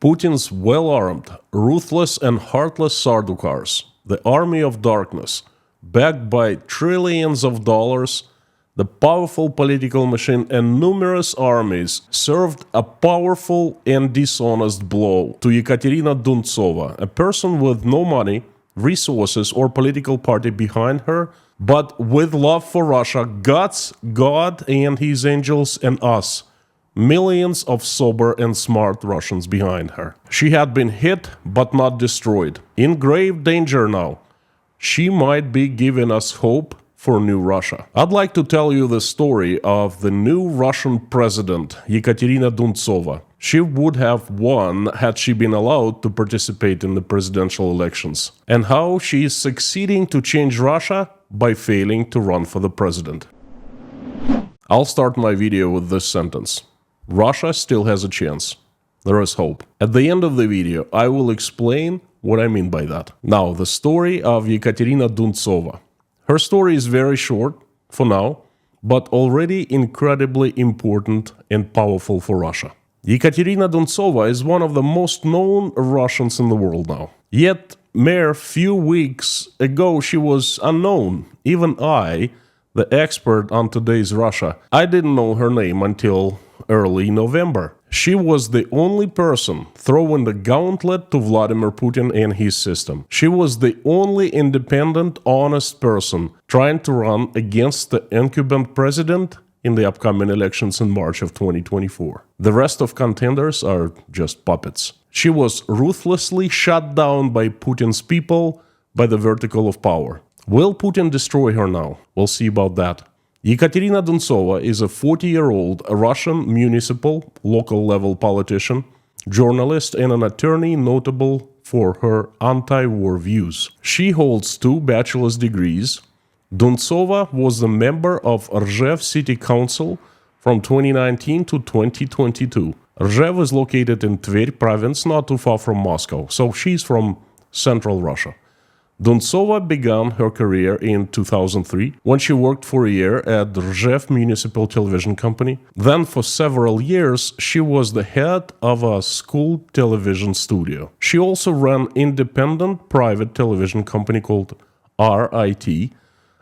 Putin's well-armed, ruthless and heartless Sardukars, the army of darkness, backed by trillions of dollars, the powerful political machine and numerous armies, served a powerful and dishonest blow to Ekaterina Duntsova, a person with no money, resources or political party behind her, but with love for Russia, guts, God and his angels and us, millions of sober and smart Russians behind her. She had been hit but not destroyed. In grave danger now. She might be giving us hope for new Russia. I'd like to tell you the story of the new Russian president, Ekaterina Duntsova. She would have won had she been allowed to participate in the presidential elections, and how she is succeeding to change Russia by failing to run for the president. I'll start my video with this sentence. Russia still has a chance. There is hope. At the end of the video, I will explain what I mean by that. Now, the story of Ekaterina Duntsova. Her story is very short, for now, but already incredibly important and powerful for Russia. Ekaterina Duntsova is one of the most known Russians in the world now. Yet, mere few weeks ago, she was unknown. Even I, the expert on today's Russia, I didn't know her name until early November. She was the only person throwing the gauntlet to Vladimir Putin and his system. She was the only independent, honest person trying to run against the incumbent president in the upcoming elections in March of 2024. The rest of contenders are just puppets. She was ruthlessly shut down by Putin's people, by the vertical of power. Will Putin destroy her now? We'll see about that. Ekaterina Duntsova is a 40-year-old Russian municipal, local-level politician, journalist, and an attorney notable for her anti-war views. She holds 2 bachelor's degrees. Duntsova was a member of Rzhev City Council from 2019 to 2022. Rzhev is located in Tver province, not too far from Moscow, so she's from central Russia. Duntsova began her career in 2003 when she worked for a year at the Rzhev Municipal Television Company. Then for several years she was the head of a school television studio. She also ran independent private television company called RIT,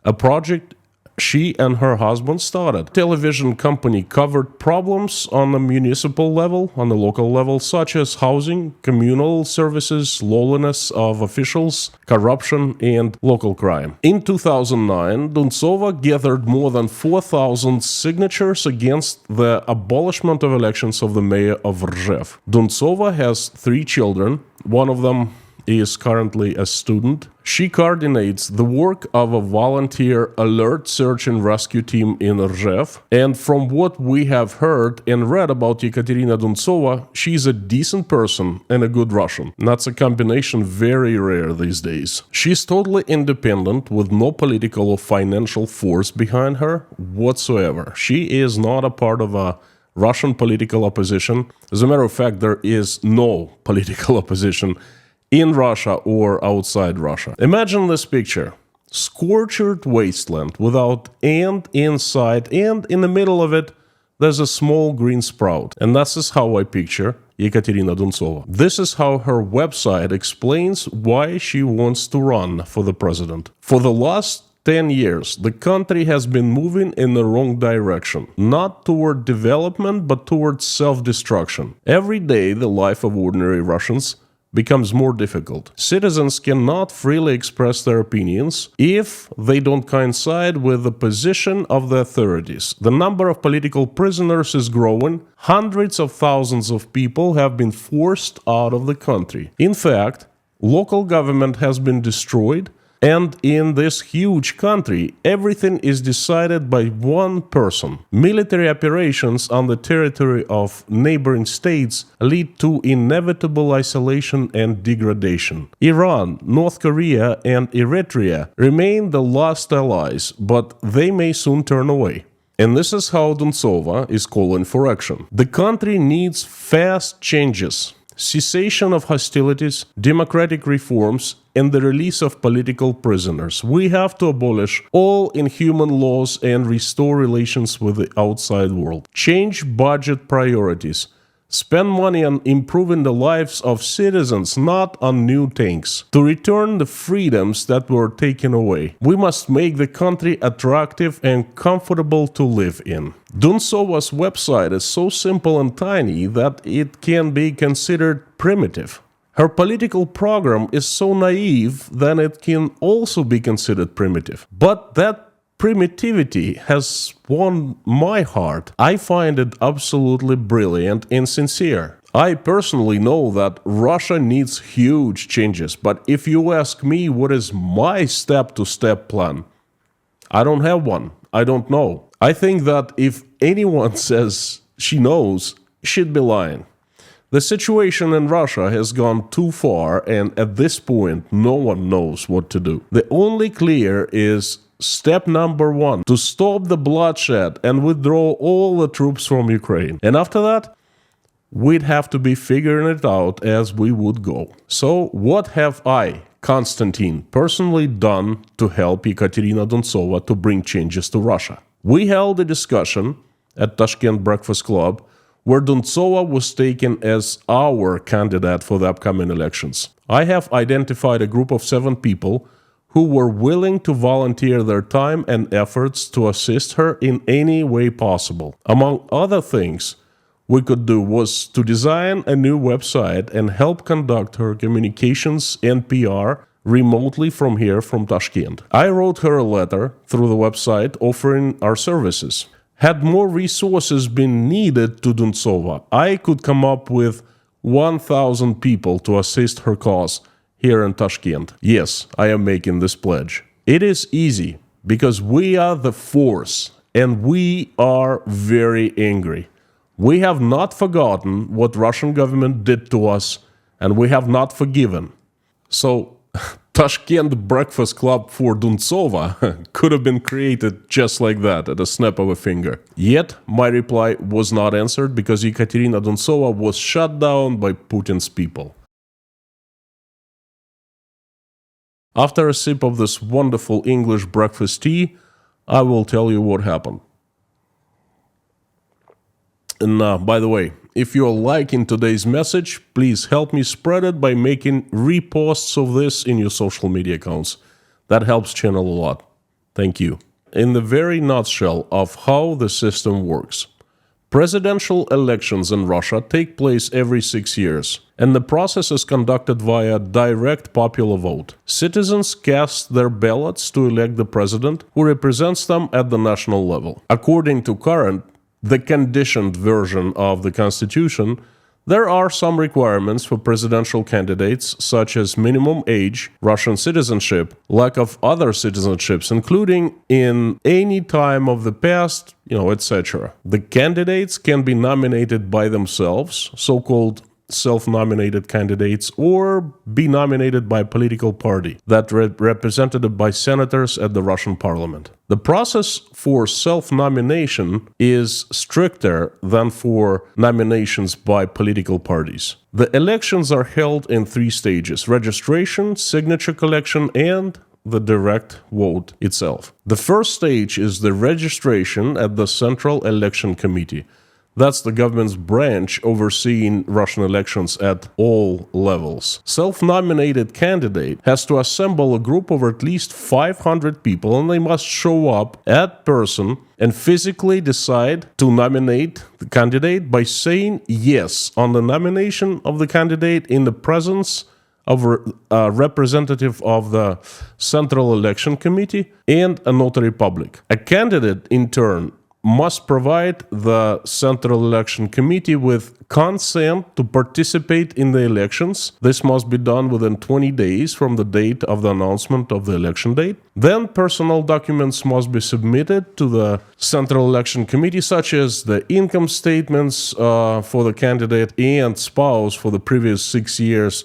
a project she and her husband started. The television company covered problems on the municipal level, on the local level, such as housing, communal services, lawlessness of officials, corruption, and local crime. In 2009, Duntsova gathered more than 4,000 signatures against the abolishment of elections of the mayor of Rzhev. Duntsova has 3 children. One of them is currently a student. She coordinates the work of a volunteer alert search and rescue team in Rzhev. And from what we have heard and read about Ekaterina Duntsova, she's a decent person and a good Russian. That's a combination very rare these days. She's totally independent with no political or financial force behind her whatsoever. She is not a part of a Russian political opposition. As a matter of fact, there is no political opposition in Russia or outside Russia. Imagine this picture. Scorched wasteland without end inside, and in the middle of it, there's a small green sprout. And this is how I picture Ekaterina Duntsova. This is how her website explains why she wants to run for the president. For the last 10 years, the country has been moving in the wrong direction. Not toward development, but towards self-destruction. Every day, the life of ordinary Russians becomes more difficult. Citizens cannot freely express their opinions if they don't coincide with the position of the authorities. The number of political prisoners is growing. Hundreds of thousands of people have been forced out of the country. In fact, local government has been destroyed, and in this huge country, everything is decided by one person. Military operations on the territory of neighboring states lead to inevitable isolation and degradation. Iran, North Korea, and Eritrea remain the last allies, but they may soon turn away. And this is how Duntsova is calling for action. The country needs fast changes. Cessation of hostilities, democratic reforms, and the release of political prisoners. We have to abolish all inhuman laws and restore relations with the outside world. Change budget priorities. Spend money on improving the lives of citizens, not on new tanks. To return the freedoms that were taken away, we must make the country attractive and comfortable to live in. Duntsova's website is so simple and tiny that it can be considered primitive. Her political program is so naive that it can also be considered primitive. But that primitivity has won my heart. I find it absolutely brilliant and sincere. I personally know that Russia needs huge changes, but if you ask me what is my step-to-step plan, I don't have one. I don't know. I think that if anyone says she knows, she'd be lying. The situation in Russia has gone too far, and at this point, no one knows what to do. The only clear is step number 1, to stop the bloodshed and withdraw all the troops from Ukraine. And after that, we'd have to be figuring it out as we would go. So what have I, Konstantin, personally done to help Ekaterina Duntsova to bring changes to Russia? We held a discussion at Tashkent Breakfast Club where Duntsova was taken as our candidate for the upcoming elections. I have identified a group of 7 people who were willing to volunteer their time and efforts to assist her in any way possible. Among other things we could do was to design a new website and help conduct her communications and PR remotely from here, from Tashkent. I wrote her a letter through the website offering our services. Had more resources been needed to Duntsova, I could come up with 1,000 people to assist her cause here in Tashkent. Yes, I am making this pledge. It is easy because we are the force and we are very angry. We have not forgotten what Russian government did to us and we have not forgiven. So Tashkent Breakfast Club for Duntsova could have been created just like that, at a snap of a finger. Yet, my reply was not answered because Ekaterina Duntsova was shut down by Putin's people. After a sip of this wonderful English breakfast tea, I will tell you what happened. And by the way, if you're liking today's message, please help me spread it by making reposts of this in your social media accounts. That helps channel a lot. Thank you. In the very nutshell of how the system works, presidential elections in Russia take place every 6 years, and the process is conducted via direct popular vote. Citizens cast their ballots to elect the president who represents them at the national level. According to the conditioned version of the constitution, there are some requirements for presidential candidates, such as minimum age, Russian citizenship, lack of other citizenships, including in any time of the past, etc. The candidates can be nominated by themselves, so-called self-nominated candidates, or be nominated by a political party that represented by senators at the Russian parliament. The process for self-nomination is stricter than for nominations by political parties. The elections are held in 3 stages: registration, signature collection, and the direct vote itself. The first stage is the registration at the Central Election Committee. That's the government's branch overseeing Russian elections at all levels. Self-nominated candidate has to assemble a group of at least 500 people, and they must show up at person and physically decide to nominate the candidate by saying yes on the nomination of the candidate in the presence of a representative of the Central Election Committee and a notary public. A candidate, in turn, must provide the Central Election Committee with consent to participate in the elections. This must be done within 20 days from the date of the announcement of the election date. Then personal documents must be submitted to the Central Election Committee, such as the income statements for the candidate and spouse for the previous 6 years,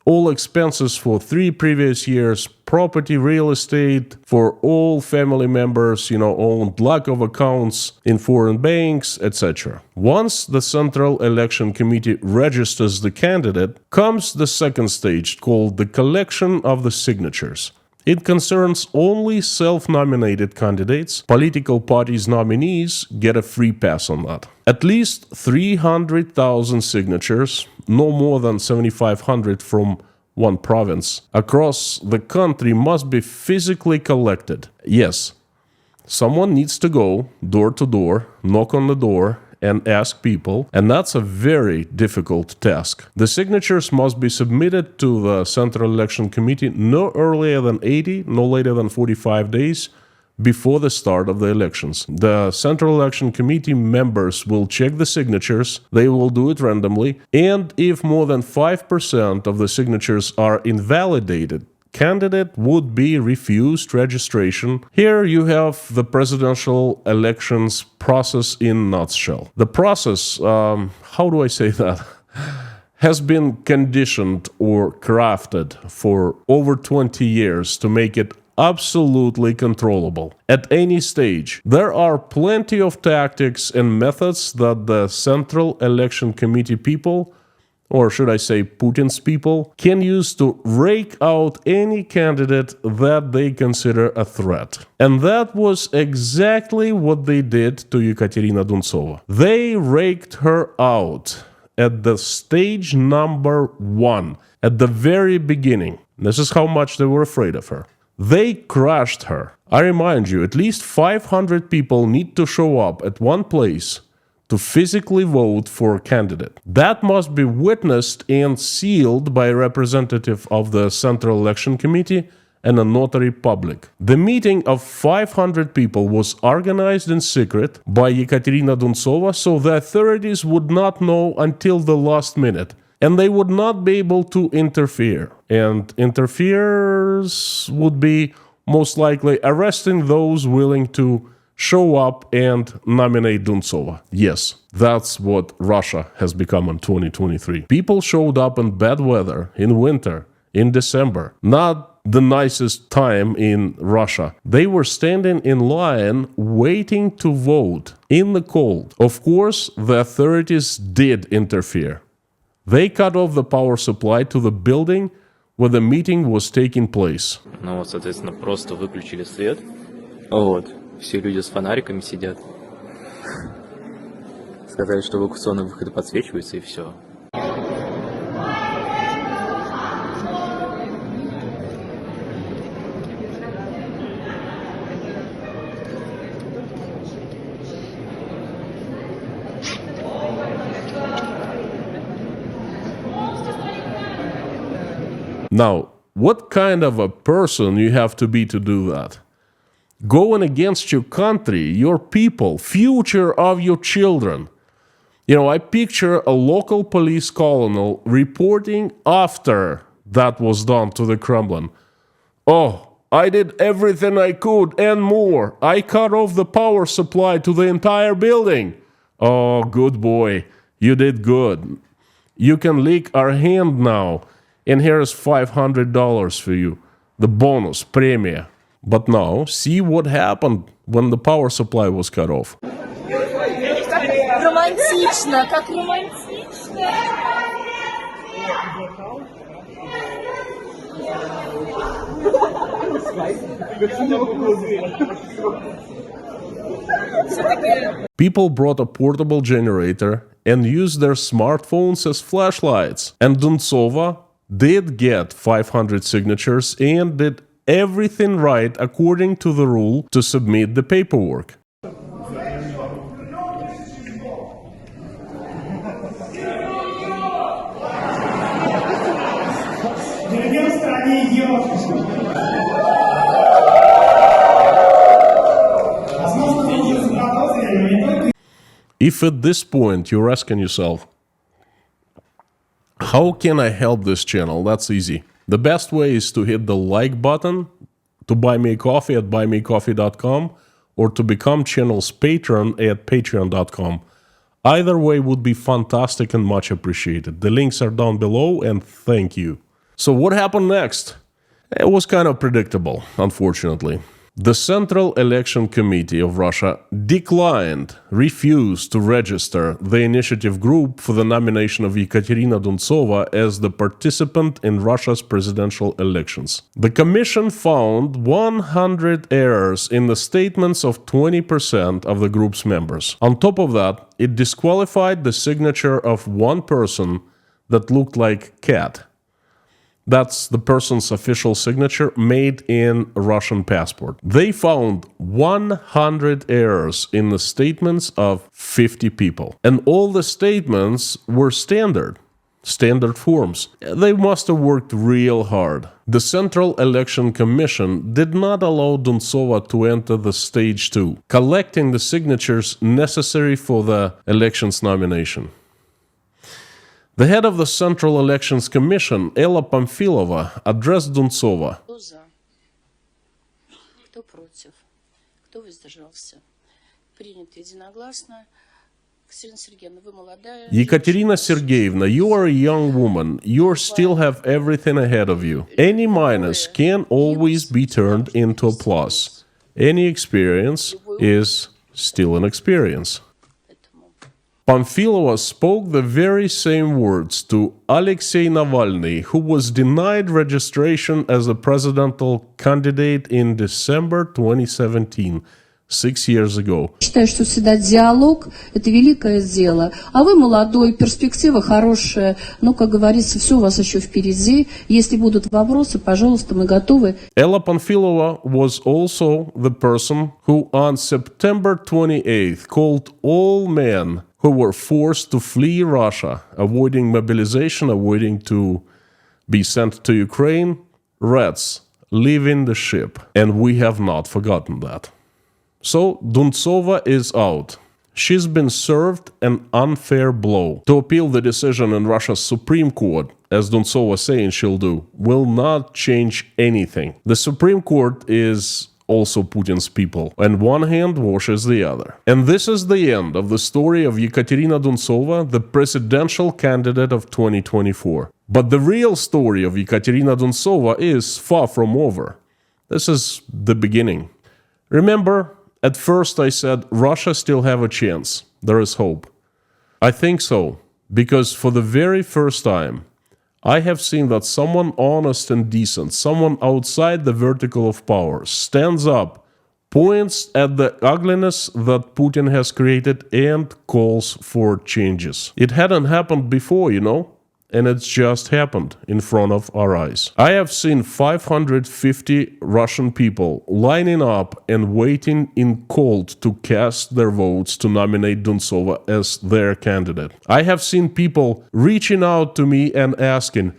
all expenses for 3 previous years, property, real estate for all family members, owned, lack of accounts in foreign banks, etc. Once the Central Election Committee registers the candidate, comes the second stage, called the collection of the signatures. It concerns only self-nominated candidates. Political parties' nominees get a free pass on that. At least 300,000 signatures, no more than 7,500 from one province, across the country must be physically collected. Yes, someone needs to go door to door, knock on the door, and ask people, and that's a very difficult task. The signatures must be submitted to the Central Election Committee no earlier than 80, no later than 45 days before the start of the elections. The Central Election Committee members will check the signatures, they will do it randomly, and if more than 5% of the signatures are invalidated, candidate would be refused registration. Here you have the presidential elections process in a nutshell. The process, how do I say that, has been conditioned or crafted for over 20 years to make it absolutely controllable. At any stage, there are plenty of tactics and methods that the Central Election Committee people, or should I say Putin's people, can use to rake out any candidate that they consider a threat. And that was exactly what they did to Ekaterina Duntsova. They raked her out at the stage number 1, at the very beginning. This is how much they were afraid of her. They crushed her. I remind you, at least 500 people need to show up at one place to physically vote for a candidate. That must be witnessed and sealed by a representative of the Central Election Committee and a notary public. The meeting of 500 people was organized in secret by Ekaterina Duntsova, so the authorities would not know until the last minute, and they would not be able to interfere. And interferers would be most likely arresting those willing to show up and nominate Duntsova. Yes, that's what Russia has become in 2023. People showed up in bad weather, in winter, in December. Not the nicest time in Russia. They were standing in line waiting to vote in the cold. Of course, the authorities did interfere. They cut off the power supply to the building where the meeting was taking place. Ну вот, соответственно, просто выключили свет. Вот. Все люди с фонариками сидят. Сказали, что эвакуационные выходы подсвечиваются, и все. Now, what kind of a person you have to be to do that? Going against your country, your people, future of your children. You know, I picture a local police colonel reporting after that was done to the Kremlin. Oh, I did everything I could and more. I cut off the power supply to the entire building. Oh, good boy. You did good. You can lick our hand now. And here's $500 for you. The bonus, премия. But now, see what happened when the power supply was cut off. Романтично, как романтично. People brought a portable generator and used their smartphones as flashlights. And Duntsova did get 500 signatures and did everything right according to the rule to submit the paperwork. If at this point you're asking yourself, how can I help this channel? That's easy. The best way is to hit the like button, to buy me a coffee at buymeacoffee.com, or to become channel's patron at patreon.com. Either way would be fantastic and much appreciated. The links are down below, and thank you. So what happened next? It was kind of predictable, unfortunately. The Central Election Committee of Russia refused to register the initiative group for the nomination of Ekaterina Duntsova as the participant in Russia's presidential elections. The commission found 100 errors in the statements of 20% of the group's members. On top of that, it disqualified the signature of one person that looked like cat. That's the person's official signature made in a Russian passport. They found 100 errors in the statements of 50 people. And all the statements were standard forms. They must have worked real hard. The Central Election Commission did not allow Duntsova to enter the stage 2, collecting the signatures necessary for the elections nomination. The head of the Central Elections Commission, Ella Pamfilova, addressed Duntsova. Кто за? Кто против? Кто воздержался? Принято единогласно. Екатерина Сергеевна, вы молодая. Ekaterina Sergeyevna, you are a young woman. You still have everything ahead of you. Any minus can always be turned into a plus. Any experience is still an experience. Pamfilova spoke the very same words to Alexei Navalny, who was denied registration as a presidential candidate in December 2017, 6 years ago. Считаю, что всегда диалог – это великое дело. А вы молодой, перспектива хорошая. Но, как говорится, все у вас еще впереди. Если будут вопросы, пожалуйста, мы готовы. Ella Pamfilova was also the person who on September 28th called all men who were forced to flee Russia, avoiding mobilization, avoiding to be sent to Ukraine, rats, leaving the ship. And we have not forgotten that. So, Duntsova is out. She's been served an unfair blow. To appeal the decision in Russia's Supreme Court, as Duntsova saying she'll do, will not change anything. The Supreme Court is also Putin's people, and one hand washes the other. And this is the end of the story of Ekaterina Duntsova, the presidential candidate of 2024. But the real story of Ekaterina Duntsova is far from over. This is the beginning. Remember, at first I said Russia still have a chance. There is hope. I think so, because for the very first time, I have seen that someone honest and decent, someone outside the vertical of power, stands up, points at the ugliness that Putin has created and calls for changes. It hadn't happened before, and it's just happened in front of our eyes. I have seen 550 Russian people lining up and waiting in cold to cast their votes to nominate Duntsova as their candidate. I have seen people reaching out to me and asking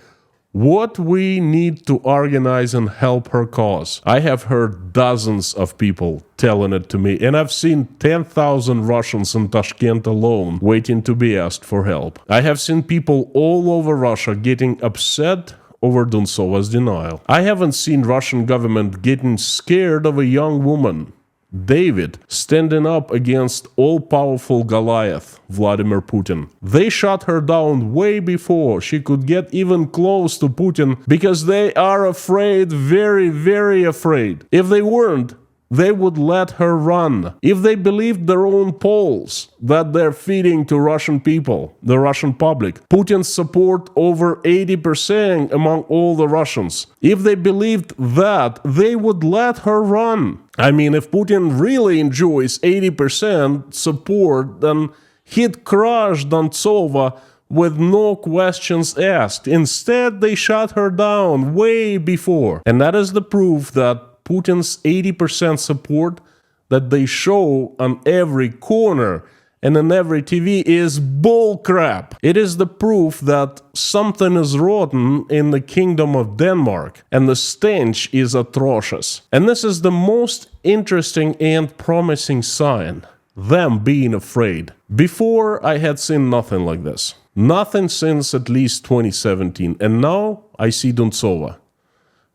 what we need to organize and help her cause. I have heard dozens of people telling it to me, and I've seen 10,000 Russians in Tashkent alone waiting to be asked for help. I have seen people all over Russia getting upset over Duntsova's denial. I haven't seen Russian government getting scared of a young woman, David, standing up against all-powerful Goliath, Vladimir Putin. They shot her down way before she could get even close to Putin because they are afraid, very, very afraid. If they weren't, they would let her run. If they believed their own polls that they're feeding to Russian people, the Russian public, Putin's support over 80% among all the Russians, if they believed that, they would let her run. I mean, if Putin really enjoys 80% support, then he'd crush Duntsova with no questions asked. Instead, they shot her down way before. And that is the proof that Putin's 80% support that they show on every corner and on every TV is bullcrap. It is the proof that something is rotten in the kingdom of Denmark, and the stench is atrocious. And this is the most interesting and promising sign, them being afraid. Before, I had seen nothing like this. Nothing since at least 2017, and now I see Duntsova.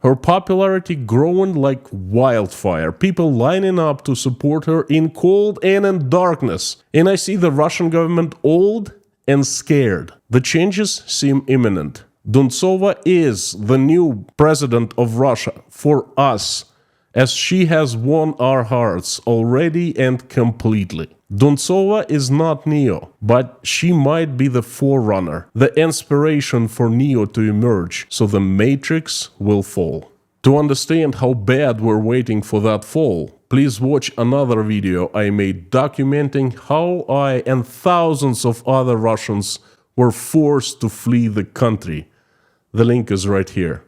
Her popularity growing like wildfire, people lining up to support her in cold and in darkness. And I see the Russian government old and scared. The changes seem imminent. Duntsova is the new president of Russia for us as she has won our hearts already and completely. Duntsova is not Neo, but she might be the forerunner, the inspiration for Neo to emerge, so the Matrix will fall. To understand how bad we're waiting for that fall, please watch another video I made documenting how I and thousands of other Russians were forced to flee the country. The link is right here.